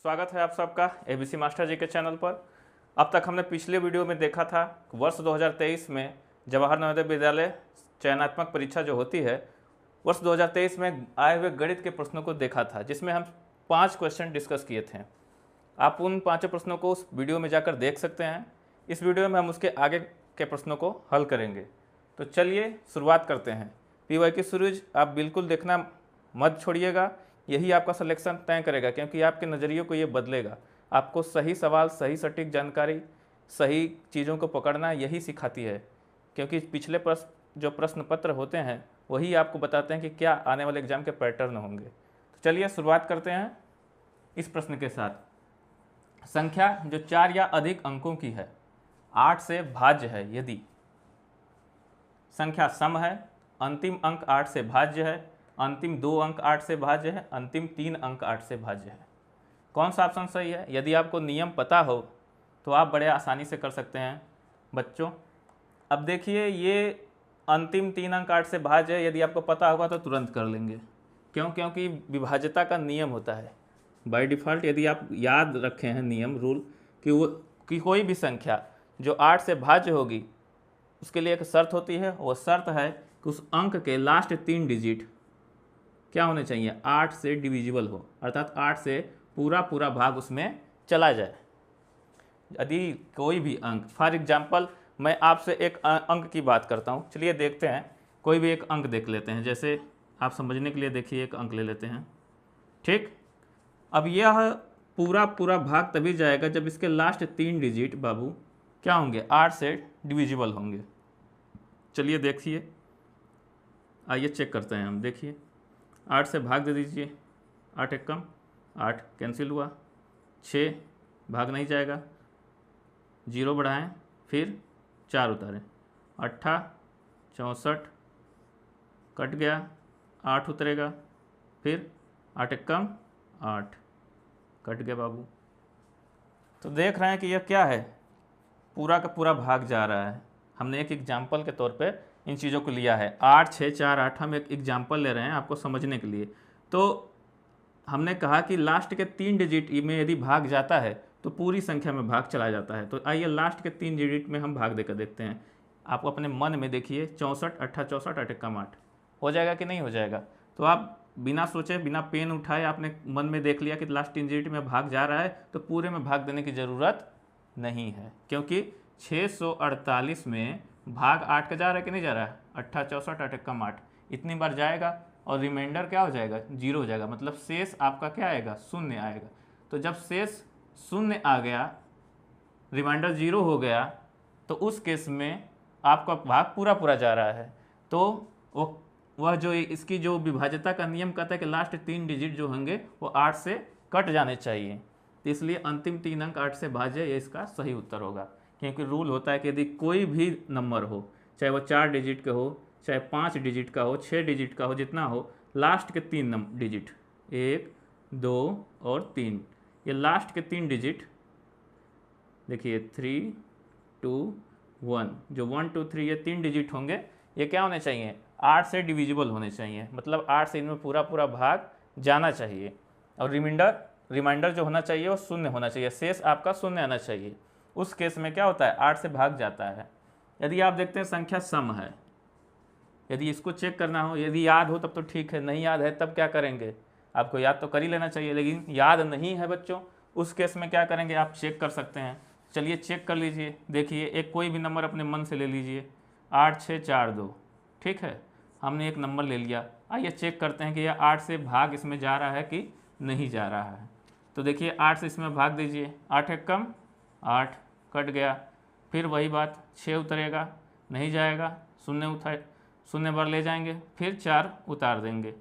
स्वागत है आप सबका एबीसी मास्टर जी के चैनल पर। अब तक हमने पिछले वीडियो में देखा था वर्ष 2023 में जवाहर नवोदय विद्यालय चयनात्मक परीक्षा जो होती है, वर्ष 2023 में आए हुए गणित के प्रश्नों को देखा था, जिसमें हम 5 क्वेश्चन डिस्कस किए थे। आप उन 5 प्रश्नों को उस वीडियो में जाकर देख सकते हैं। इस वीडियो में हम उसके आगे के प्रश्नों को हल करेंगे। तो चलिए शुरुआत करते हैं। PYQ सीरीज आप बिल्कुल देखना मत छोड़िएगा, यही आपका सिलेक्शन तय करेगा, क्योंकि आपके नज़रिए को ये बदलेगा। आपको सही सवाल, सही सटीक जानकारी, सही चीज़ों को पकड़ना यही सिखाती है, क्योंकि पिछले जो प्रश्न पत्र होते हैं वही आपको बताते हैं कि क्या आने वाले एग्जाम के पैटर्न होंगे। तो चलिए शुरुआत करते हैं इस प्रश्न के साथ। संख्या जो 4 या अधिक अंकों की है, 8 से भाज्य है, यदि संख्या सम है, अंतिम अंक 8 से भाज्य है, अंतिम 2 अंक 8 से भाज्य है, अंतिम 3 अंक 8 से भाज्य है, कौन सा ऑप्शन सही है? यदि आपको नियम पता हो तो आप बड़े आसानी से कर सकते हैं बच्चों। अब देखिए, ये अंतिम 3 अंक 8 से भाज्य है, यदि आपको पता होगा तो तुरंत कर लेंगे। क्यों? क्योंकि विभाज्यता का नियम होता है बाय डिफ़ॉल्ट। यदि आप याद रखे हैं नियम, रूल, कि कोई भी संख्या जो 8 से भाज्य होगी उसके लिए एक शर्त होती है। वो शर्त है कि उस अंक के लास्ट 3 डिजिट क्या होने चाहिए? 8 से डिविजिबल हो, अर्थात 8 से पूरा भाग उसमें चला जाए। यदि कोई भी अंक, फॉर एग्जाम्पल मैं आपसे एक अंक की बात करता हूँ, चलिए देखते हैं। कोई भी एक अंक देख लेते हैं, जैसे आप समझने के लिए देखिए एक अंक ले लेते हैं, ठीक। अब यह पूरा भाग तभी जाएगा जब इसके लास्ट 3 डिजिट बाबू क्या होंगे? 8 से डिविजिबल होंगे। चलिए देखिए, आइए चेक करते हैं हम। देखिए 8 से भाग दे दीजिए, 8 एक कम 8 कैंसिल हुआ, 6 भाग नहीं जाएगा, 0 बढ़ाएं, फिर 4 उतारें, 8 64 कट गया, 8 उतरेगा, फिर 8 एक कम 8 कट गया बाबू। तो देख रहे हैं कि यह क्या है? पूरा का पूरा भाग जा रहा है। हमने एक एग्जाम्पल के तौर पे इन चीज़ों को लिया है। 8 6 4 8 हम एक एग्जाम्पल ले रहे हैं आपको समझने के लिए। तो हमने कहा कि लास्ट के 3 डिजिट में यदि भाग जाता है तो पूरी संख्या में भाग चला जाता है। तो आइए लास्ट के 3 डिजिट में हम भाग देकर देखते हैं। आप अपने मन में देखिए, 64 8 64 8 कम 8 हो जाएगा कि नहीं हो जाएगा? तो आप बिना सोचे, बिना पेन उठाए आपने मन में देख लिया कि लास्ट 3 डिजिट में भाग जा रहा है, तो पूरे में भाग देने की ज़रूरत नहीं है, क्योंकि 648 में भाग 8 का जा रहा है कि नहीं जा रहा है? 8 64 8 कम 8 इतनी बार जाएगा और रिमाइंडर क्या हो जाएगा? 0 हो जाएगा। मतलब शेष आपका क्या आएगा? 0 आएगा। तो जब शेष 0 आ गया, रिमाइंडर 0 हो गया, तो उस केस में आपका भाग पूरा जा रहा है। तो वह जो इसकी जो विभाज्यता का नियम कहता है कि लास्ट 3 डिजिट जो होंगे वो 8 से कट जाने चाहिए। तो इसलिए अंतिम 3 अंक 8 से भाज्य, ये इसका सही उत्तर होगा। क्योंकि रूल होता है कि यदि कोई भी नंबर हो, चाहे वो 4 डिजिट का हो, चाहे 5 डिजिट का हो, 6 डिजिट का हो, जितना हो, लास्ट के 3 डिजिट 1 2 और 3, ये लास्ट के 3 डिजिट देखिए 3 2 1, जो 1 2 3 ये 3 डिजिट होंगे, ये क्या होने चाहिए? 8 से डिविजिबल होने चाहिए। मतलब 8 से इनमें पूरा भाग जाना चाहिए। और रिमाइंडर जो होना चाहिए वो 0 होना चाहिए, शेष आपका 0 आना चाहिए। उस केस में क्या होता है? 8 से भाग जाता है। यदि आप देखते हैं संख्या सम है, यदि इसको चेक करना हो, यदि याद हो तब तो ठीक है, नहीं याद है तब क्या करेंगे? आपको याद तो कर ही लेना चाहिए, लेकिन याद नहीं है बच्चों, उस केस में क्या करेंगे? आप चेक कर सकते हैं। चलिए चेक कर लीजिए। देखिए एक कोई भी नंबर अपने मन से ले लीजिए, 8 6 4 2, ठीक है, हमने एक नंबर ले लिया। आइए चेक करते हैं कि यह 8 से भाग इसमें जा रहा है कि नहीं जा रहा है। तो देखिए 8 से इसमें भाग दीजिए, 8 एक कम 8 कट गया, फिर वही बात, 6 उतरेगा, नहीं जाएगा, 0 बार ले जाएंगे, फिर 4 उतार देंगे,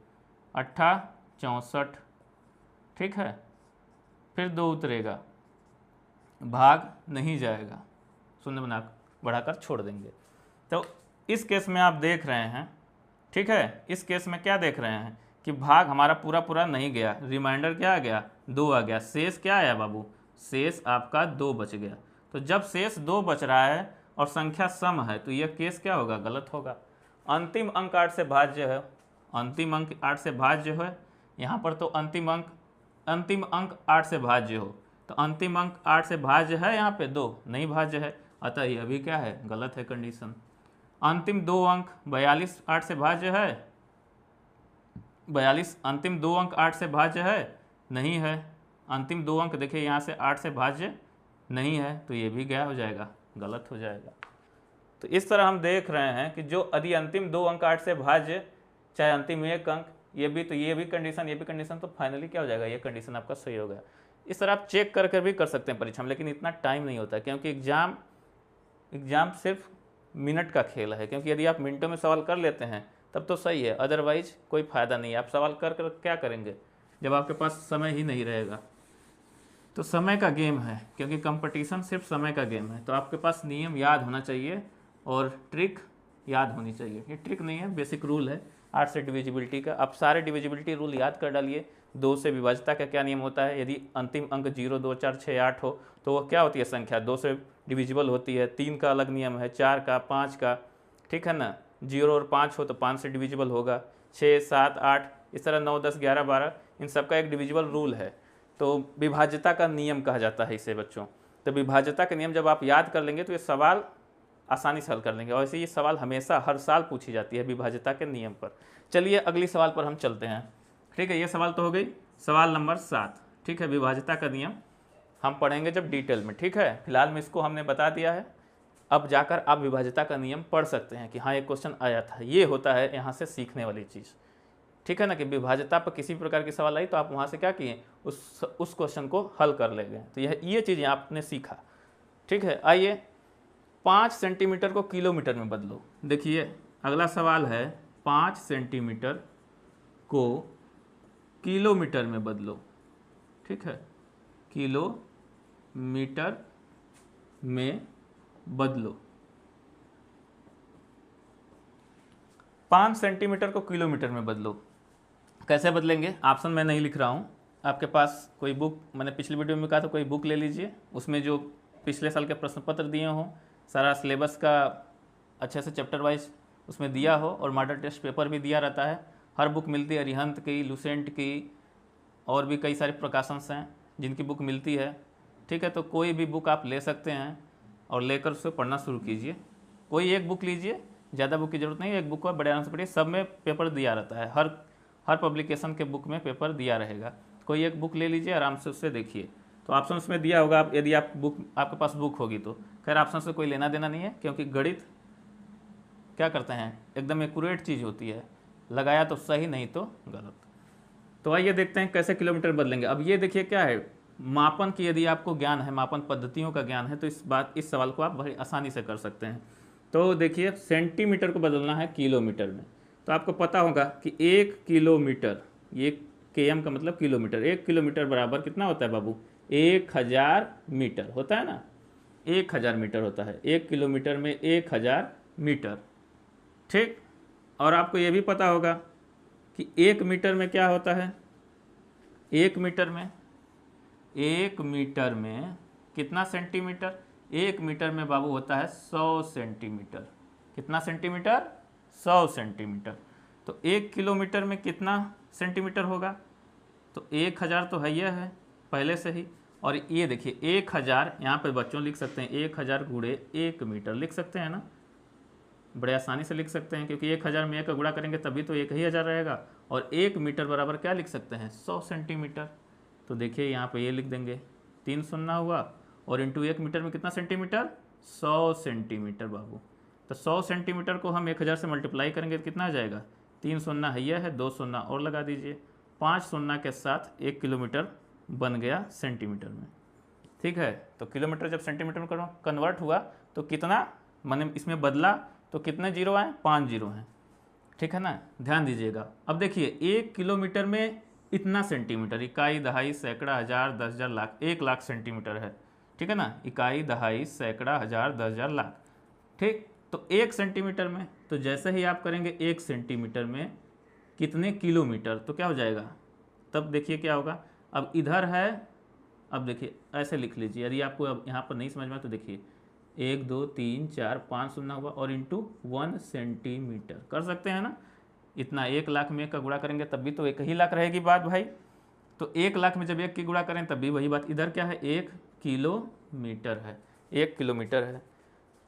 8 64, ठीक है, फिर 2 उतरेगा, भाग नहीं जाएगा, 0 बढ़ाकर छोड़ देंगे। तो इस केस में आप देख रहे हैं, ठीक है, इस केस में क्या देख रहे हैं कि भाग हमारा पूरा नहीं गया, रिमाइंडर क्या आ गया? 2 आ गया, शेष क्या आया बाबू? शेष आपका 2 बच गया। तो जब शेष 2 बच रहा है और संख्या सम है, तो यह केस क्या होगा? गलत होगा। अंतिम अंक 8 से भाज्य है, अंतिम अंक 8 से भाज्य है। यहाँ पर तो अंतिम अंक अंतिम अंक 8 से भाज्य हो, तो अंतिम अंक 8 से भाज्य है, यहाँ पे 2 नहीं भाज्य है, अतः यह भी क्या है, गलत है कंडीशन। अंतिम 2 अंक 42 8 से भाज्य है, 42 अंतिम 2 अंक 8 से भाज्य है, नहीं है। अंतिम 2 अंक देखिए यहाँ से 8 से भाज्य नहीं है, तो ये भी क्या हो जाएगा, गलत हो जाएगा। तो इस तरह हम देख रहे हैं कि जो यदि अंतिम 2 अंक 8 से भाज्य, चाहे अंतिम 1 अंक, ये भी, तो ये भी कंडीशन, ये भी कंडीशन, तो फाइनली क्या हो जाएगा, ये कंडीशन आपका सही हो गया। इस तरह आप चेक कर भी कर सकते हैं परीक्षा में, लेकिन इतना टाइम नहीं होता, क्योंकि एग्जाम सिर्फ मिनट का खेल है। क्योंकि यदि आप मिनटों में सवाल कर लेते हैं तब तो सही है, अदरवाइज कोई फ़ायदा नहीं है। आप सवाल कर क्या करेंगे जब आपके पास समय ही नहीं रहेगा। तो समय का गेम है, क्योंकि कंपटीशन सिर्फ समय का गेम है। तो आपके पास नियम याद होना चाहिए और ट्रिक याद होनी चाहिए। ये ट्रिक नहीं है, बेसिक रूल है 8 से डिविजिबिलिटी का। आप सारे डिविजिबिलिटी रूल याद कर डालिए। 2 से विभाज्यता का क्या नियम होता है, यदि अंतिम अंक 0 2 4 6 8 हो तो वो क्या होती है, संख्या 2 से डिविजिबल होती है। 3 का अलग नियम है, 4 का, 5 का, ठीक है ना। 0 और 5 हो तो 5 से डिविजिबल होगा। 6 7 8 इस तरह 9 10 11 12 इन सब का एक डिविजिबल रूल है। तो विभाज्यता का नियम कहा जाता है इसे बच्चों। तो विभाज्यता का नियम जब आप याद कर लेंगे तो ये सवाल आसानी से हल कर लेंगे। और ऐसे ये सवाल हमेशा हर साल पूछी जाती है विभाज्यता के नियम पर। चलिए अगली सवाल पर हम चलते हैं। ठीक है, ये सवाल तो हो गई, सवाल नंबर 7। ठीक है, विभाज्यता का नियम हम पढ़ेंगे जब डिटेल में। ठीक है, फिलहाल में इसको हमने बता दिया है। अब जाकर आप विभाज्यता का नियम पढ़ सकते हैं कि हाँ एक क्वेश्चन आया था। ये होता है यहाँ से सीखने वाली चीज़। ठीक है ना, कि विभाज्यता पर किसी प्रकार की सवाल आई तो आप वहाँ से क्या किए, उस क्वेश्चन को हल कर ले गए। तो ये चीज़ आपने सीखा। ठीक है, आइए 5 सेंटीमीटर को किलोमीटर में बदलो। देखिए अगला सवाल है 5 सेंटीमीटर को किलोमीटर में बदलो। ठीक है, किलोमीटर में बदलो। 5 सेंटीमीटर को किलोमीटर में बदलो। कैसे बदलेंगे, ऑप्शन मैं नहीं लिख रहा हूँ। आपके पास कोई बुक, मैंने पिछली वीडियो में कहा था कोई बुक ले लीजिए, उसमें जो पिछले साल के प्रश्न पत्र दिए हों, सारा सिलेबस का अच्छे से चैप्टर वाइज उसमें दिया हो, और मॉडल टेस्ट पेपर भी दिया रहता है। हर बुक मिलती है, अरिहंत की, लुसेंट की, और भी कई सारे प्रकाशंस हैं जिनकी बुक मिलती है। ठीक है, तो कोई भी बुक आप ले सकते हैं और लेकर उसको पढ़ना शुरू कीजिए। कोई एक बुक लीजिए, ज़्यादा बुक की ज़रूरत नहीं है, एक बुक को बड़े आराम से पढ़िए। सब में पेपर दिया रहता है, हर पब्लिकेशन के बुक में पेपर दिया रहेगा। कोई एक बुक ले लीजिए, आराम से उससे देखिए। तो ऑप्शन उसमें दिया होगा, आप यदि आपके पास बुक होगी तो। खैर ऑप्शन से कोई लेना देना नहीं है, क्योंकि गणित क्या करते हैं, एकदम एक्यूरेट चीज़ होती है, लगाया तो सही नहीं तो गलत। तो आइए देखते हैं कैसे किलोमीटर बदलेंगे। अब ये देखिए क्या है, मापन की यदि आपको ज्ञान है, मापन पद्धतियों का ज्ञान है, तो इस सवाल को आप बड़ी आसानी से कर सकते हैं। तो देखिए सेंटीमीटर को बदलना है किलोमीटर में, तो आपको पता होगा कि 1 किलोमीटर, ये km का मतलब किलोमीटर, 1 किलोमीटर बराबर कितना होता है बाबू, 1000 मीटर होता है ना, 1000 मीटर होता है। 1 किलोमीटर में 1000 मीटर। ठीक, और आपको ये भी पता होगा कि 1 मीटर में क्या होता है, 1 मीटर में कितना सेंटीमीटर, 1 मीटर में बाबू होता है 100 सेंटीमीटर। कितना सेंटीमीटर, 100 सेंटीमीटर। तो 1 किलोमीटर में कितना सेंटीमीटर होगा, तो 1000 तो है, यह है पहले से ही। और ये देखिए 1000 यहाँ पे बच्चों लिख सकते हैं, 1000 गुणे 1 मीटर लिख सकते हैं ना, बड़े आसानी से लिख सकते हैं, क्योंकि 1000 में 1 का गुणा करेंगे तभी तो 1000 रहेगा। और 1 मीटर बराबर क्या लिख सकते हैं, 100 सेंटीमीटर। तो देखिए यहाँ पे ये लिख देंगे, 3 शून्य हुआ, और इंटू 1 मीटर में कितना सेंटीमीटर, 100 सेंटीमीटर बाबू। तो 100 सेंटीमीटर को हम 1000 से मल्टीप्लाई करेंगे तो कितना आ जाएगा, 3 शून्य है, यह है, 2 शून्य और लगा दीजिए, 5 शून्य के साथ 1 किलोमीटर बन गया सेंटीमीटर में। ठीक है, तो किलोमीटर जब सेंटीमीटर में कन्वर्ट हुआ तो कितना, मैंने इसमें बदला तो कितने जीरो आए, 5 जीरो हैं। ठीक है ना, ध्यान दीजिएगा। अब देखिए 1 किलोमीटर में इतना सेंटीमीटर, इकाई, दहाई, सैकड़ा, हजार, 10,000, लाख, 1 लाख सेंटीमीटर है। ठीक है ना, इकाई, दहाई, सैकड़ा, हजार, 10,000, लाख। ठीक, तो 1 सेंटीमीटर में, तो जैसे ही आप करेंगे 1 सेंटीमीटर में कितने किलोमीटर, तो क्या हो जाएगा, तब देखिए क्या होगा। अब इधर है, अब देखिए ऐसे लिख लीजिए, यदि आपको अब यहाँ पर नहीं समझ में तो देखिए 1 2 3 4 5 शून्य हुआ, और इंटू 1 सेंटीमीटर कर सकते हैं ना। इतना 1 लाख में 1 का गुणा करेंगे तब भी तो 1 ही लाख रहेगी बात भाई। तो 1 लाख में जब 1 की गुणा करें तब भी वही बात, इधर क्या है 1 किलोमीटर है, 1 किलोमीटर है।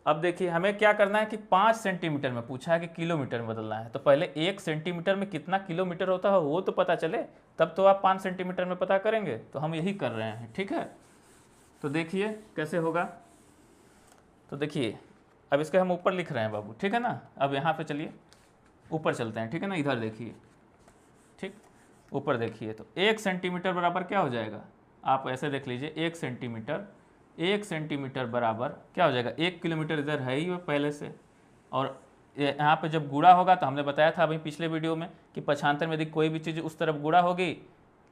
अब देखिए हमें क्या करना है कि 5 सेंटीमीटर में पूछा है कि किलोमीटर में बदलना है, तो पहले 1 सेंटीमीटर में कितना किलोमीटर होता है वो तो पता चले, तब तो आप 5 सेंटीमीटर में पता करेंगे। तो हम यही कर रहे हैं, ठीक है। तो देखिए कैसे होगा, तो देखिए अब इसके हम ऊपर लिख रहे हैं बाबू, ठीक है ना। अब यहाँ पे चलिए ऊपर चलते हैं, ठीक है ना। इधर देखिए, ठीक, ऊपर देखिए, तो 1 सेंटीमीटर बराबर क्या हो जाएगा, आप ऐसे देख लीजिए 1 सेंटीमीटर, 1 सेंटीमीटर बराबर क्या हो जाएगा, 1 किलोमीटर इधर है ही वो पहले से, और यहाँ पे जब गुणा होगा तो हमने बताया था अभी पिछले वीडियो में कि पक्षांतर में यदि कोई भी चीज़ उस तरफ गुणा होगी,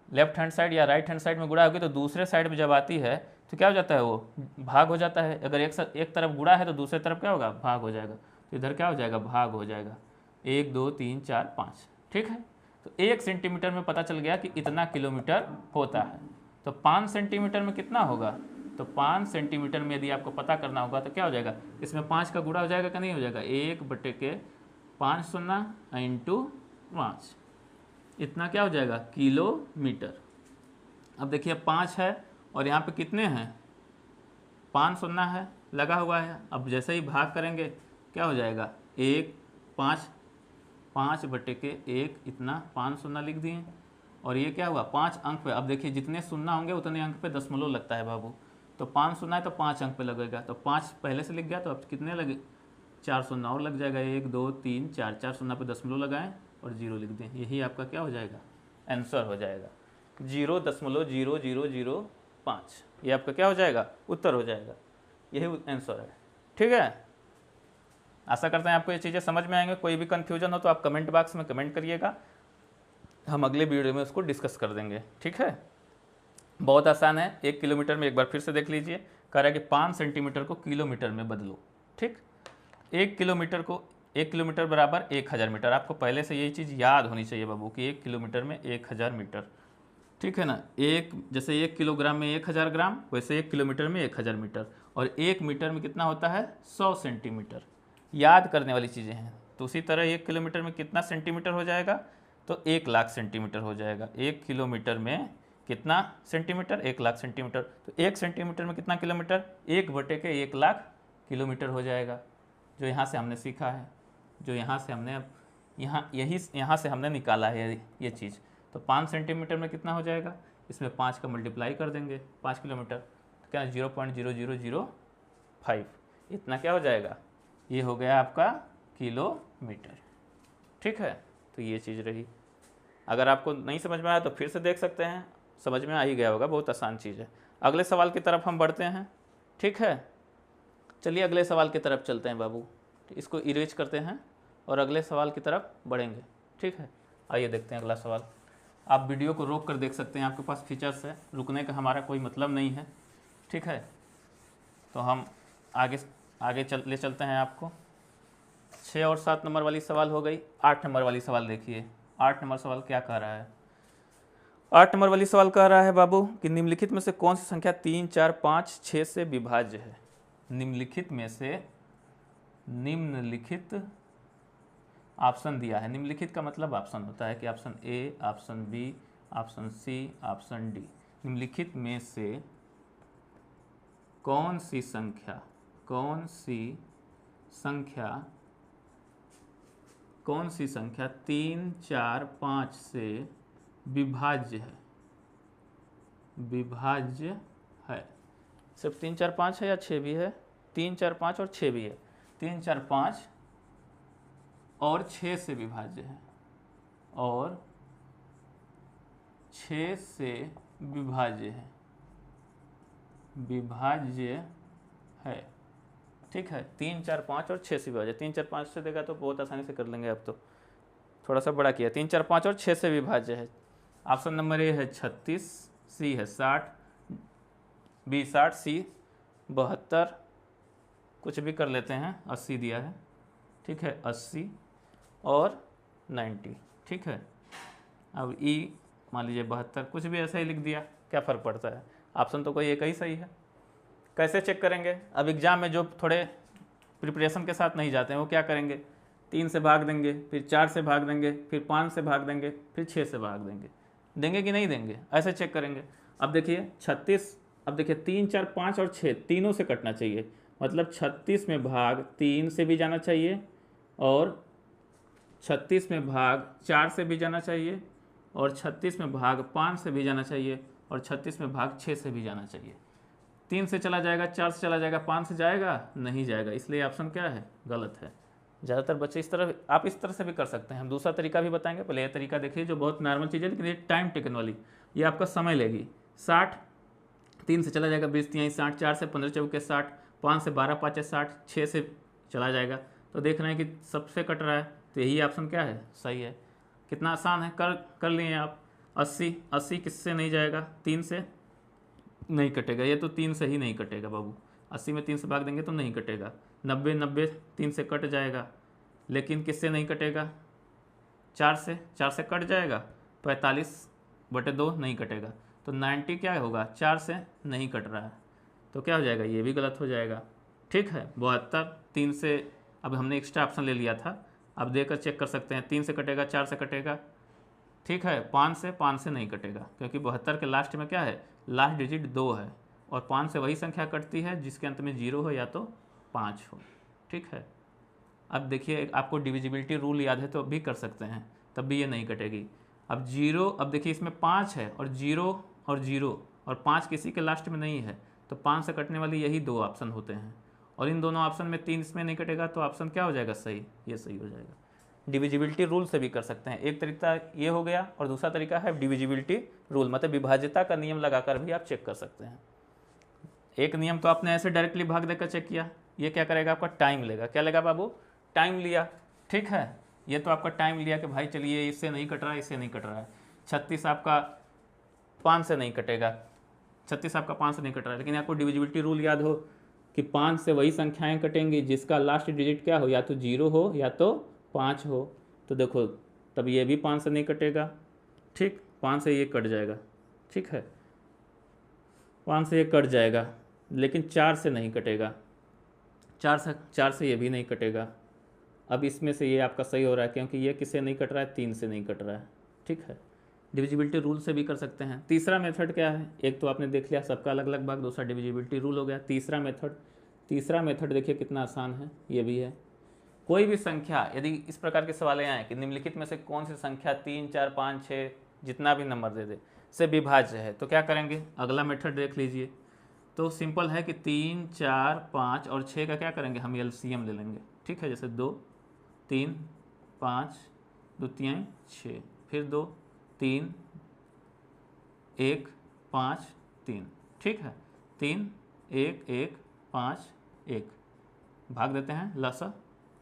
लेफ्ट हैंड साइड या राइट हैंड साइड में गुणा होगी, तो दूसरे साइड में जब आती है तो क्या हो जाता है, वो भाग हो जाता है। अगर एक तरफ गुणा है तो दूसरे तरफ क्या होगा, भाग हो जाएगा। तो इधर क्या हो जाएगा, भाग हो जाएगा, 1 2 3 4 5, ठीक है। तो 1 सेंटीमीटर में पता चल गया कि इतना किलोमीटर होता है। तो 5 सेंटीमीटर में कितना होगा, तो 5 सेंटीमीटर में यदि आपको पता करना होगा तो क्या हो जाएगा, इसमें 5 का गुणा हो जाएगा कि नहीं हो जाएगा, 1/5 सुना इंटू 5, इतना क्या हो जाएगा, किलोमीटर। अब देखिए 5 है और यहाँ पे कितने हैं, 5 सुना है लगा हुआ है। अब जैसे ही भाग करेंगे क्या हो जाएगा, 5/1 इतना 5 शून्य लिख दिए, और ये क्या हुआ 5 अंक पे। अब देखिए जितने शून्य होंगे उतने अंक पे दशमलव लगता है बाबू, तो 5 शून्य है तो 5 अंक पे लगेगा, तो 5 पहले से लिख गया, तो अब कितने लगे, 4 शून्य और लग जाएगा, 1 2 3 4, 4 शून्य पे दशमलव लगाएं और 0 लिख दें, यही आपका क्या हो जाएगा, आंसर हो जाएगा 0.0005। ये आपका क्या हो जाएगा, उत्तर हो जाएगा, यही आंसर है, ठीक है। आशा करते हैं आपको ये चीज़ें समझ में आएंगे। कोई भी कन्फ्यूजन हो तो आप कमेंट बॉक्स में कमेंट करिएगा, हम अगले वीडियो में उसको डिस्कस कर देंगे, ठीक है। बहुत आसान है, 1 किलोमीटर में एक बार फिर से देख लीजिए, कह रहा है कि 5 सेंटीमीटर को किलोमीटर में बदलो, ठीक। 1 किलोमीटर बराबर 1000 मीटर। आपको पहले से यही चीज़ याद होनी चाहिए बाबू कि 1 किलोमीटर में 1000 मीटर, ठीक है ना। जैसे 1 किलोग्राम में 1000 ग्राम, वैसे 1 किलोमीटर में 1000 मीटर, और 1 मीटर में कितना होता है, 100 सेंटीमीटर। याद करने वाली चीज़ें हैं। तो उसी तरह 1 किलोमीटर में कितना सेंटीमीटर हो जाएगा, तो 1 लाख सेंटीमीटर हो जाएगा। 1 किलोमीटर में कितना सेंटीमीटर, 1 लाख सेंटीमीटर। तो 1 सेंटीमीटर में कितना किलोमीटर, 1/1 लाख किलोमीटर हो जाएगा, जो यहाँ से हमने सीखा है, जो यहाँ से हमने यहाँ से हमने निकाला है ये चीज़। तो 5 सेंटीमीटर में कितना हो जाएगा, इसमें 5 का मल्टीप्लाई कर देंगे, 5 किलोमीटर, तो क्या 0.0005, इतना क्या हो जाएगा, ये हो गया आपका किलोमीटर, ठीक है। तो ये चीज़ रही। अगर आपको नहीं समझ में आया तो फिर से देख सकते हैं, समझ में आ ही गया होगा, बहुत आसान चीज़ है। अगले सवाल की तरफ हम बढ़ते हैं, ठीक है। चलिए अगले सवाल की तरफ चलते हैं बाबू, इसको इरेज करते हैं और अगले सवाल की तरफ बढ़ेंगे, ठीक है। आइए देखते हैं अगला सवाल। आप वीडियो को रोक कर देख सकते हैं, आपके पास फीचर्स है, रुकने का हमारा कोई मतलब नहीं है, ठीक है। तो हम आगे ले चलते हैं आपको। 6 और 7 नंबर वाली सवाल हो गई। 8 नंबर वाली सवाल देखिए, 8 नंबर सवाल क्या कह रहा है। 8 नंबर वाली सवाल कह रहा है बाबू कि निम्नलिखित में से कौन सी संख्या 3 4 5 6 से विभाज्य है। निम्नलिखित में से, निम्नलिखित ऑप्शन दिया है, निम्नलिखित का मतलब ऑप्शन होता है कि option A, option B, option C, option D. निम्नलिखित में से कौन सी संख्या 3 4 5 से विभाज्य है। सिर्फ 3 4 5 है या 6 भी है, 3 4 5 और 6 भी है। 3 4 5 और 6 से विभाज्य है, और 6 से विभाज्य है, ठीक है। 3 4 5 और 6 से विभाज्य। 3 4 5 से देगा तो बहुत आसानी से कर लेंगे, अब तो थोड़ा सा बड़ा किया। 3 4 5 और 6 से विभाज्य है। ऑप्शन नंबर ए है 36, सी है 60, बी 60, सी 72, कुछ भी कर लेते हैं, 80 दिया है, ठीक है, 80 और 90, ठीक है। अब ई मान लीजिए 72, कुछ भी ऐसा ही लिख दिया, क्या फ़र्क पड़ता है, ऑप्शन तो कोई एक ही सही है। कैसे चेक करेंगे, अब एग्ज़ाम में जो थोड़े प्रिपरेशन के साथ नहीं जाते हैं वो क्या करेंगे, 3 से भाग देंगे, फिर 4 से भाग देंगे, फिर 5 से भाग देंगे, फिर 6 से भाग देंगे। देंगे कि नहीं देंगे, ऐसे चेक करेंगे। अब देखिए 36, अब देखिए 3 4 5 और 6 तीनों से कटना चाहिए, मतलब 36 में भाग 3 से भी जाना चाहिए और 36 में भाग 4 से भी जाना चाहिए और 36 में भाग 5 से भी जाना चाहिए और 36 में भाग 6 से भी जाना चाहिए। 3 से चला जाएगा, 4 से चला जाएगा, 5 से जाएगा नहीं जाएगा, इसलिए ऑप्शन क्या है, गलत है। ज़्यादातर बच्चे इस तरह, आप इस तरह से भी कर सकते हैं। हम दूसरा तरीका भी बताएंगे, पहले यह तरीका देखिए जो बहुत नॉर्मल चीज़ है, लेकिन ये टाइम टेकन वाली, ये आपका समय लेगी। 60, 3 से चला जाएगा 20 3 60, 4 से 15 चौके 60, 5 से 12 5 60, 6 से चला जाएगा, तो देख रहे हैं कि सबसे कट रहा है, तो यही ऑप्शन क्या है, सही है। कितना आसान है, कर लिए आप। 80, 80 किससे नहीं जाएगा, 3 से नहीं कटेगा, ये तो 3 से ही नहीं कटेगा बाबू, 80 में 3 से भाग देंगे तो नहीं कटेगा। 90, 90 3 से कट जाएगा, लेकिन किससे नहीं कटेगा, 4 से कट जाएगा। 45/2 नहीं कटेगा, तो 90 क्या होगा, 4 से नहीं कट रहा है, तो क्या हो जाएगा, ये भी गलत हो जाएगा। ठीक है, 72, 3 से, अब हमने एक्स्ट्रा ऑप्शन ले लिया था, अब देकर चेक कर सकते हैं, 3 से कटेगा, 4 से कटेगा। ठीक है, 5 से नहीं कटेगा, क्योंकि 72 के लास्ट में क्या है, लास्ट डिजिट 2 है, और 5 से वही संख्या कटती है जिसके अंत में 0 हो या तो 5 हो। ठीक है, अब देखिए आपको डिविजिबिलिटी रूल याद है तो भी कर सकते हैं, तब भी ये नहीं कटेगी। अब 0, अब देखिए इसमें 5 है और 0 और 0 और 5 किसी के लास्ट में नहीं है, तो 5 से कटने वाली यही 2 ऑप्शन होते हैं, और इन दोनों ऑप्शन में 3 इसमें नहीं कटेगा, तो ऑप्शन क्या हो जाएगा, सही, ये सही हो जाएगा। डिविजिबिलिटी रूल से भी कर सकते हैं, एक तरीका ये हो गया, और दूसरा तरीका है डिविजिबिलिटी रूल, मतलब विभाज्यता का नियम लगाकर भी आप चेक कर सकते हैं। एक नियम तो आपने ऐसे डायरेक्टली भाग देकर चेक किया, ये क्या करेगा, आपका टाइम लेगा। क्या लेगा बाबू, टाइम लिया। ठीक है, ये तो आपका टाइम लिया कि भाई चलिए इससे नहीं कट रहा है, इससे नहीं कट रहा है। 36 आपका 5 से नहीं कटेगा, 36 आपका 5 से नहीं कट रहा है, लेकिन आपको डिविजिबिलिटी रूल याद हो कि 5 से वही संख्याएं कटेंगी जिसका लास्ट डिजिट क्या हो, या तो 0 हो या तो 5 हो, तो देखो तब ये भी 5 से नहीं कटेगा। ठीक, 5 से ये कट जाएगा। ठीक है, 5 से ये कट जाएगा, लेकिन 4 से नहीं कटेगा, 4 से ये भी नहीं कटेगा। अब इसमें से ये आपका सही हो रहा है, क्योंकि ये किससे नहीं कट रहा है, 3 से नहीं कट रहा है। ठीक है, डिविजिबिलिटी रूल से भी कर सकते हैं। तीसरा मेथड क्या है, एक तो आपने देख लिया सबका अलग अलग भाग, दूसरा डिविजिबिलिटी रूल हो गया। तीसरा मेथड देखिए कितना आसान है, ये भी है। कोई भी संख्या, यदि इस प्रकार के सवाल आए कि निम्नलिखित में से कौन सी संख्या 3 4 5 6 जितना भी नंबर दे दे से विभाज्य है, तो क्या करेंगे, अगला मेथड देख लीजिए। तो सिंपल है कि 3 4 5 और 6 का क्या करेंगे, हम एलसीएम ले लेंगे। ठीक है, जैसे 2 3 5 2 3 6, फिर 2 3 1 5 3। ठीक है, 3 1 1 5 1, भाग देते हैं, लसा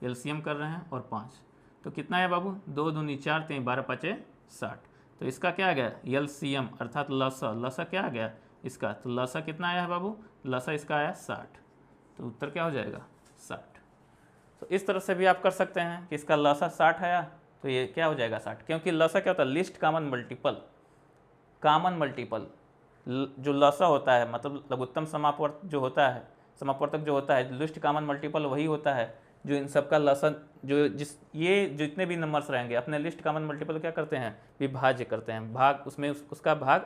एलसीएम कर रहे हैं, और 5, तो कितना है बाबू, 2 दूनी 4 3 12 5 60, तो इसका क्या आ गया, एलसीएम अर्थात लसा क्या आ गया इसका, तो लसा कितना आया है बाबू, लसा इसका आया 60, तो उत्तर क्या हो जाएगा, 60। तो इस तरह से भी आप कर सकते हैं कि इसका लसा 60 आया, तो ये क्या हो जाएगा 60, क्योंकि लसा क्या होता है, लिस्ट कॉमन मल्टीपल, जो लसा होता है मतलब लघुत्तम समापवर्त जो होता है, समापवर्तक जो होता है, लिस्ट कॉमन मल्टीपल वही होता है जो इन सब का लसन, जो ये जितने भी नंबर्स रहेंगे अपने लिस्ट कॉमन मल्टीपल क्या करते हैं, विभाज्य करते हैं, भाग उसमें उसका भाग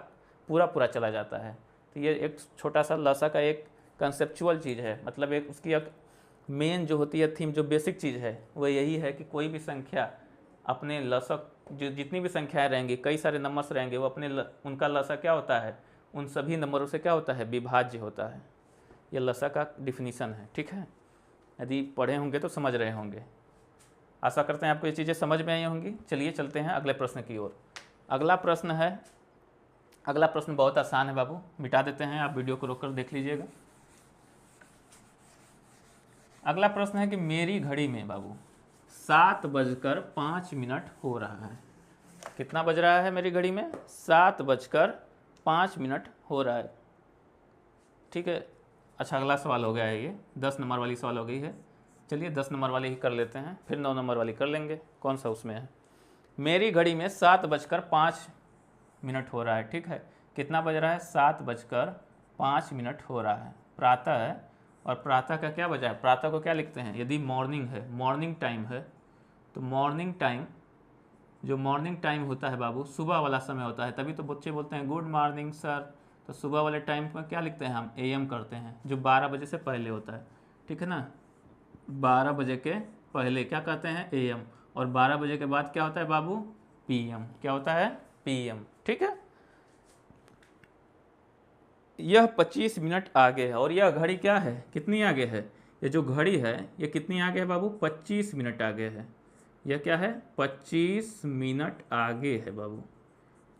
पूरा चला जाता है। तो ये एक छोटा सा लसा का एक कंसेप्चुअल चीज़ है, मतलब एक उसकी एक मेन जो होती है थीम, जो बेसिक चीज़ है वो यही है कि कोई भी संख्या अपने लसक, जो जितनी भी संख्याएं रहेंगी, कई सारे नंबर्स रहेंगे, वो अपने उनका लसा क्या होता है, उन सभी नंबरों से क्या होता है, विभाज्य होता है। ये लसा का डिफिनीसन है। ठीक है, यदि पढ़े होंगे तो समझ रहे होंगे। आशा करते हैं आपको ये चीज़ें समझ में आई होंगी। चलिए चलते हैं अगले प्रश्न की ओर। अगला प्रश्न बहुत आसान है बाबू, मिटा देते हैं, आप वीडियो को रोककर देख लीजिएगा। अगला प्रश्न है कि मेरी घड़ी में बाबू 7:05 हो रहा है। कितना बज रहा है मेरी घड़ी में, 7:05 हो रहा है। ठीक है, अच्छा अगला सवाल हो गया है, ये 10 नंबर वाली सवाल हो गई है। चलिए 10 नंबर वाली ही कर लेते हैं, फिर 9 नंबर वाली कर लेंगे, कौन सा उसमें है। मेरी घड़ी में 7:05 हो रहा है। ठीक है, कितना बज रहा है, 7:05 हो रहा है, प्रातः है, और प्रातः का क्या बजा है, प्रातः को क्या लिखते हैं, यदि मॉर्निंग है, मॉर्निंग टाइम है, तो मॉर्निंग टाइम जो मॉर्निंग टाइम होता है बाबू, सुबह वाला समय होता है, तभी तो बच्चे बोलते हैं गुड मॉर्निंग सर। तो सुबह वाले टाइम में क्या लिखते हैं हम, AM करते हैं, जो 12 बजे से पहले होता है, ठीक है ना। 12 बजे के पहले क्या कहते हैं, AM, और 12 बजे के बाद क्या होता है बाबू, PM। क्या होता है, PM, ठीक है। यह 25 मिनट आगे है, और यह घड़ी क्या है, कितनी आगे है, ये जो घड़ी है ये कितनी आगे है बाबू, 25 मिनट आगे है। यह क्या है, 25 मिनट आगे है बाबू,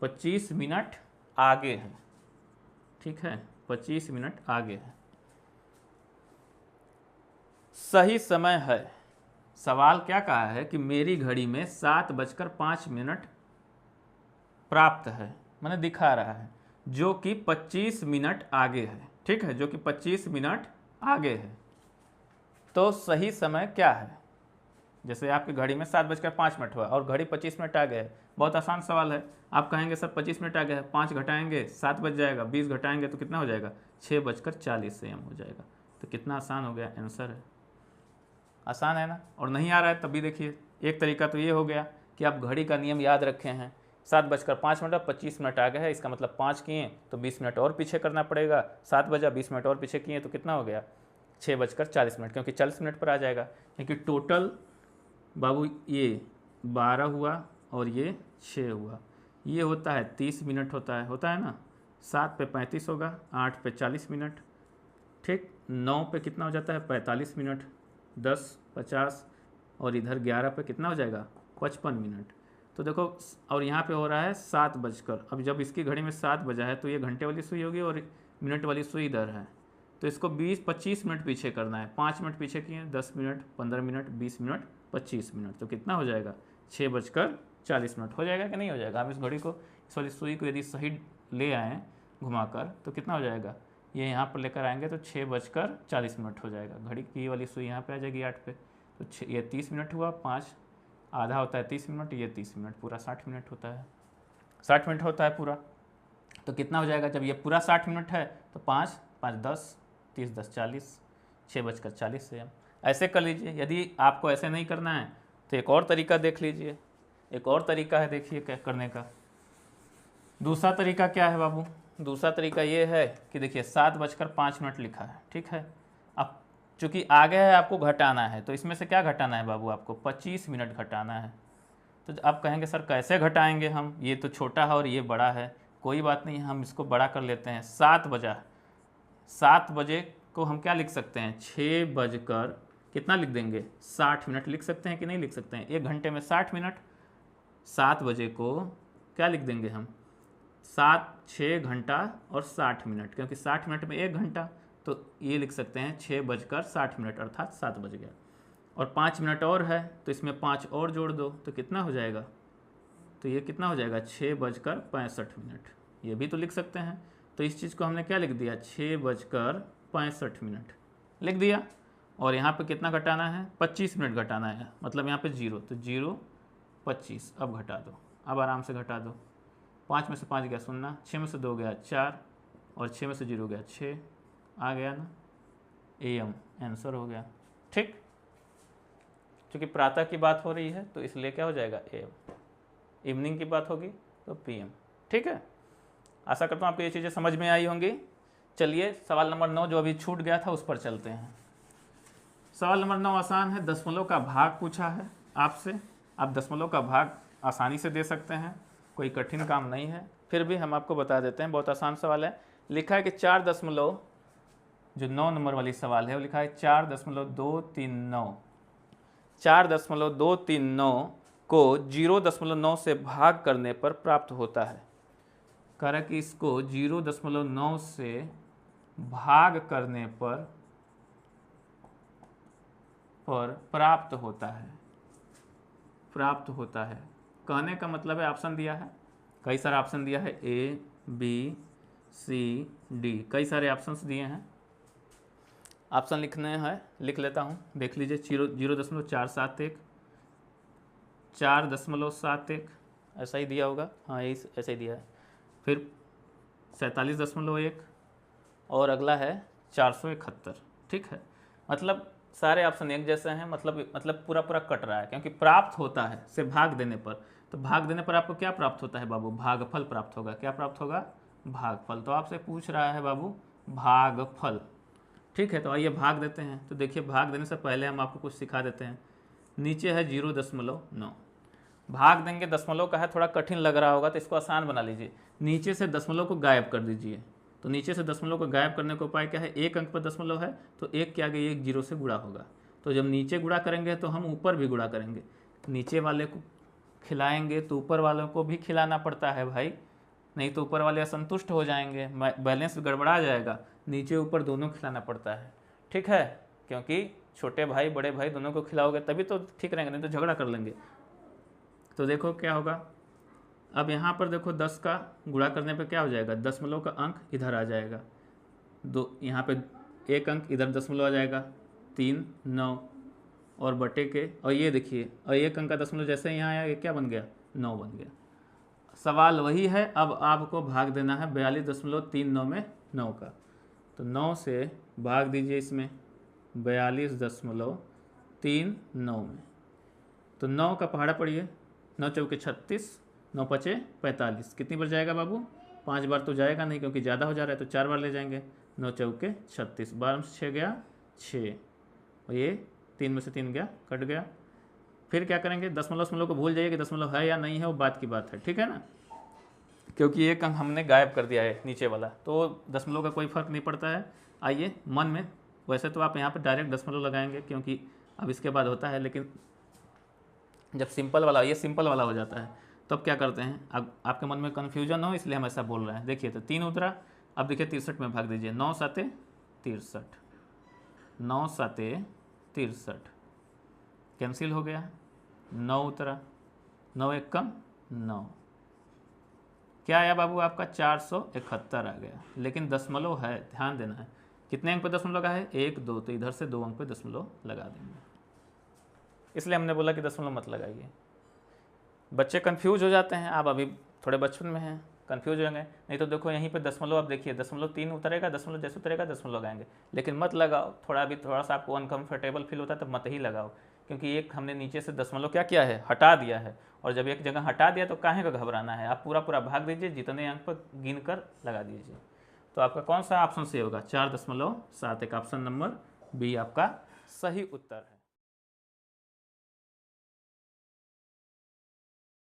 25 मिनट आगे है, ठीक है, 25 मिनट आगे है। सही समय है, सवाल क्या कहा है कि मेरी घड़ी में 7:05 प्राप्त है, मैंने दिखा रहा है, जो कि 25 मिनट आगे है, ठीक है, जो कि 25 मिनट आगे है। तो सही समय क्या है, जैसे आपकी घड़ी में 7:05 हुआ और घड़ी 25 मिनट आगे है, बहुत आसान सवाल है। आप कहेंगे सर 25 मिनट आगे है, 5 घटाएंगे 7 बज जाएगा, 20 घटाएंगे तो कितना हो जाएगा, 6:40 AM हो जाएगा। तो कितना आसान हो गया, आंसर है, आसान है ना। और नहीं आ रहा है तब भी देखिए, एक तरीका तो ये हो गया कि आप घड़ी का नियम याद रखे हैं, 7:05 25 मिनट आगे है, इसका मतलब 5 किए तो 20 मिनट और पीछे करना पड़ेगा, 7 बजा 20 मिनट और पीछे किए तो कितना हो गया, 6:40, क्योंकि 40 मिनट पर आ जाएगा, क्योंकि टोटल बाबू ये 12 हुआ और ये 6 हुआ, ये होता है 30 मिनट होता है ना। 7 पे 35 होगा, 8 पे 40 मिनट, ठीक, 9 पे कितना हो जाता है 45 मिनट, 10 50, और इधर 11 पे कितना हो जाएगा 55 मिनट। तो देखो, और यहाँ पे हो रहा है 7 बजकर, अब जब इसकी घड़ी में 7 बजा है तो ये घंटे वाली सुई होगी और मिनट वाली सुई इधर है, तो इसको 20-25 मिनट पीछे करना है, 5 मिनट पीछे किए, 10 मिनट, 15 मिनट, 20 मिनट, 25 मिनट, तो कितना हो जाएगा 6:40 हो जाएगा कि नहीं हो जाएगा। हम इस घड़ी को, इस वाली सुई को यदि सही ले आएँ घुमाकर तो कितना हो जाएगा, ये यहाँ पर लेकर आएंगे तो 6:40 हो जाएगा, घड़ी की वाली सुई यहाँ पे आ जाएगी 8 पे, तो ये 30 मिनट हुआ, 5 आधा होता है 30 मिनट, ये 30 मिनट, पूरा 60 मिनट होता है, 60 मिनट होता है पूरा। तो कितना हो जाएगा, जब ये पूरा 60 मिनट है तो 5 5 10, 30 10 40, 6:40 AM। ऐसे कर लीजिए। यदि आपको ऐसे नहीं करना है तो एक और तरीका देख लीजिए, एक और तरीका है, देखिए क्या करने का। दूसरा तरीका क्या है बाबू, दूसरा तरीका ये है कि देखिए 7:05 लिखा है, ठीक है। अब चूंकि आगे है आपको घटाना है, तो इसमें से क्या घटाना है बाबू, आपको 25 मिनट घटाना है। तो आप कहेंगे सर कैसे घटाएंगे हम, ये तो छोटा है और ये बड़ा है। कोई बात नहीं, हम इसको बड़ा कर लेते हैं। 7 बजा, 7 बजे को हम क्या लिख सकते हैं, 6 बजकर कितना लिख देंगे, 60 मिनट लिख सकते हैं कि नहीं लिख सकते हैं, 1 घंटे में 60 मिनट। 7 बजे को क्या लिख देंगे हम, 6 घंटा और 60 मिनट, क्योंकि 60 मिनट में 1 घंटा, तो ये लिख सकते हैं 6:60 अर्थात 7 बज गया। और 5 मिनट और है तो इसमें 5 और जोड़ दो तो कितना हो जाएगा, तो ये कितना हो जाएगा 6:65, ये भी तो लिख सकते हैं। तो इस चीज़ को हमने क्या लिख दिया, 6:65 लिख दिया। और यहाँ पे कितना घटाना है, 25 मिनट घटाना है, मतलब यहाँ पे 0, तो 0 25। अब घटा दो, अब आराम से घटा दो। 5 में से 5 गया 0, 6 में से 2 गया 4, और 6 में से 0 गया 6, आ गया ना, AM आंसर हो गया, ठीक। क्योंकि प्रातः की बात हो रही है तो इसलिए क्या हो जाएगा AM, इवनिंग की बात होगी तो PM, ठीक है। आशा करता हूँ आपको ये चीज़ें समझ में आई होंगी। चलिए सवाल नंबर 9 जो अभी छूट गया था उस पर चलते हैं। सवाल नंबर 9 आसान है, दशमलव का भाग पूछा है आपसे। आप दशमलव का भाग आसानी से दे सकते हैं, कोई कठिन काम नहीं है, फिर भी हम आपको बता देते हैं, बहुत आसान सवाल है। लिखा है कि 4 दशमलव, जो 9 नंबर वाली सवाल है वो लिखा है 4.239, 4.239 को 0.9 से भाग करने पर प्राप्त होता है। कह रहा है कि इसको 0.9 से भाग करने पर प्राप्त होता है, प्राप्त होता है। कहने का मतलब है ऑप्शन दिया है, कई सारे ऑप्शन दिया है, A B C D, कई सारे ऑप्शंस दिए हैं। ऑप्शन लिखने हैं, लिख लेता हूँ, देख लीजिए। 0.471, 4.71 ऐसा ही दिया होगा, हाँ यही ऐसा ही दिया है। फिर 47.1 और अगला है 471, ठीक है। मतलब सारे ऑप्शन एक जैसे हैं, मतलब पूरा कट रहा है, क्योंकि प्राप्त होता है से भाग देने पर, तो भाग देने पर आपको क्या प्राप्त होता है बाबू? भागफल प्राप्त होगा। क्या प्राप्त होगा? भागफल। तो आपसे पूछ रहा है बाबू भागफल। ठीक है, तो आइए भाग देते हैं। तो देखिए, भाग देने से पहले हम आपको कुछ सिखा देते हैं। नीचे है 0.9, भाग देंगे, दशमलव का है, थोड़ा कठिन लग रहा होगा तो इसको आसान बना लीजिए। नीचे से दशमलव को गायब कर दीजिए। तो नीचे से दशमलव को गायब करने का उपाय क्या है? एक अंक पर दशमलव है तो एक के आगे एक 0 से गुणा होगा। तो जब नीचे गुणा करेंगे तो हम ऊपर भी गुणा करेंगे। नीचे वाले को खिलाएंगे तो ऊपर वालों को भी खिलाना पड़ता है भाई, नहीं तो ऊपर वाले असंतुष्ट हो जाएंगे, बैलेंस गड़बड़ा जाएगा। नीचे ऊपर दोनों खिलाना पड़ता है, ठीक है, क्योंकि छोटे भाई बड़े भाई दोनों को खिलाओगे तभी तो ठीक रहेंगे, नहीं तो झगड़ा कर लेंगे। तो देखो क्या होगा, अब यहाँ पर देखो 10 का गुणा करने पे क्या हो जाएगा? दशमलव का अंक इधर आ जाएगा, दो यहाँ पे एक अंक इधर दशमलव आ जाएगा, 3, 9 और बटे के, और ये देखिए, और एक अंक का दशमलव जैसे यहाँ आया ये क्या बन गया? 9 बन गया। सवाल वही है, अब आपको भाग देना है 42.39 में 9 का। तो 9 से भाग दीजिए इसमें 42.39 में। तो 9 का पहाड़ा पड़िए, 9 चौके 36, 9 पचे 45। कितनी बार जाएगा बाबू? 5 बार तो जाएगा नहीं क्योंकि ज़्यादा हो जा रहा है, तो 4 बार ले जाएंगे। 9 चौके 36, 12 में से 6 गया 6, और ये 3 में से 3 गया, कट गया। फिर क्या करेंगे? दशमलव को भूल जाइए कि दशमलव है या नहीं है, वो बात की बात है, ठीक है ना, क्योंकि एक अंक हमने गायब कर दिया है नीचे वाला, तो दशमलव का कोई फर्क नहीं पड़ता है। आइए मन में, वैसे तो आप यहाँ पर डायरेक्ट दशमलव लगाएंगे क्योंकि अब इसके बाद होता है, लेकिन जब सिंपल वाला, ये सिंपल वाला हो जाता है, तब क्या करते हैं? अब आपके मन में कन्फ्यूजन हो इसलिए हम ऐसा बोल रहे हैं। देखिए, तो 3 उतरा, अब देखिए 63 में भाग दीजिए, 9 7 63, 9 7 63 कैंसिल हो गया, 9 उतरा, 9 1 कम 9, क्या आया बाबू आपका? 471 आ गया। लेकिन दशमलव है, ध्यान देना है, कितने अंक पे दशमलव लगा है? 1 2, तो इधर से 2 अंक पे दशमलव लगा देंगे, इसलिए हमने बोला कि दशमलव मत लगाइए। बच्चे कंफ्यूज हो जाते हैं, आप अभी थोड़े बचपन में हैं, कंफ्यूज होंगे। नहीं तो देखो यहीं पे दशमलव, आप देखिए दशमलव 3 उतरेगा, दशमलव जैसे उतरेगा दशमलव लगाएंगे, लेकिन मत लगाओ। थोड़ा सा आपको अनकंफर्टेबल फील होता है तो मत ही लगाओ, क्योंकि एक हमने नीचे से दशमलव क्या किया है? हटा दिया है। और जब एक जगह हटा दिया तो काहे का घबराना है? आप पूरा भाग दीजिए, जितने अंक पर गिन कर लगा दीजिए। तो आपका कौन सा ऑप्शन सही होगा? 4.71। ऑप्शन नंबर बी आपका सही उत्तर है।